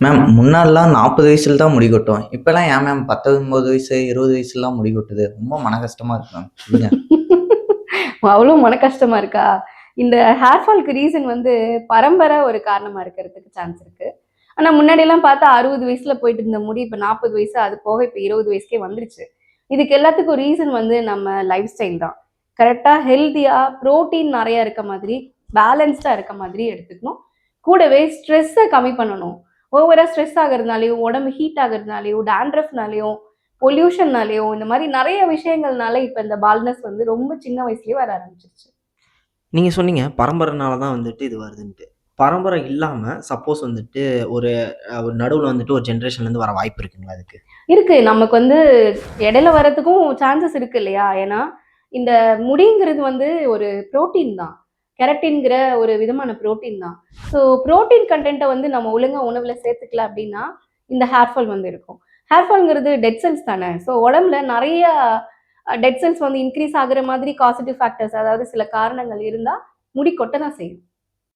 Ma'am முன்னாடிலாம் 40 வயசுல தான் முடி கொட்டும். இப்பலாம் ஏன் மேம் 19 வயசு, 20 வயசுலலாம் முடி கொட்டுது? ரொம்ப மன கஷ்டமா இருக்கு மேம். சொல்லுங்க. அவ்வளோ மன கஷ்டமா இருக்கா? இந்த ஹேர் ஃபால்க்கு ரீசன் வந்து பரம்பரை ஒரு காரணமா இருக்கிறதுக்கு சான்ஸ் இருக்கு. ஆனா முன்னாடிலாம் பார்த்தா 60 வயசுல போயிட்டு இருந்த முடி இப்ப 40 வயசு அது போக இப்ப 20 வயசுக்கே வந்துருச்சு. இதுக்கு எல்லாத்துக்கும் ரீசன் வந்து நம்ம லைஃப் ஸ்டைல் தான். கரெக்ட்டா ஹெல்த்தியா புரோட்டீன் நெறைய இருக்க மாதிரி, பேலன்ஸ்டா இருக்க மாதிரி எடுத்துக்கணும். கூடவே ஸ்ட்ரெஸ்ஸ கம்மி பண்ணணும். ஓவரா ஸ்ட்ரெஸ் ஆகுறதுனாலயும், உடம்பு ஹீட் ஆகுறதுனாலயும், டாண்ட்ரஃப்னாலயும், பொல்யூஷன்னாலயும் இந்த மாரி நெறைய விஷயங்கள்னால இப்ப இந்த பால்ட்னஸ் வந்து ரொம்ப சின்ன வயசுலயே வர ஆரம்பிச்சுருச்சு. நீங்க சொன்னீங்க பரம்பரைனால தான் வந்துட்டு இது வருதுன்ட்டு. பரம்பரை இல்லாம சப்போஸ் வந்துட்டு ஒரு ஒரு நடுவுல வந்துட்டு ஒரு ஜெனரேஷன்லேருந்து வர வாய்ப்பு இருக்குங்களா அதுக்கு? இருக்கு. நமக்கு வந்து இடையில வரதுக்கும் சான்சஸ் இருக்கு இல்லையா? ஏன்னா, இந்த முடிங்கிறது வந்து ஒரு புரோட்டீன் தான். கெரட்டின்ங்கிற ஒரு விதமான புரோட்டீன் தான். ஸோ புரோட்டீன் கன்டென்ட்ட வந்து நம்ம ஒழுங்கா உணவுல சேர்த்துக்கல அப்டின்னா, இந்த ஹேர் ஃபால் வந்து இருக்கும். ஹேர் ஃபால்ங்கிறது டெட் செல்ஸ் தானே. ஸோ உடம்புல நெறைய டெட் செல்ஸ் வந்து இன்கிரீஸ் ஆகுற மாதிரி காசெட்டிவ் ஃபேக்டர்ஸ் அதாவது சில காரணங்கள் இருந்தா, முடி கொட்ட தான் செய்யும்.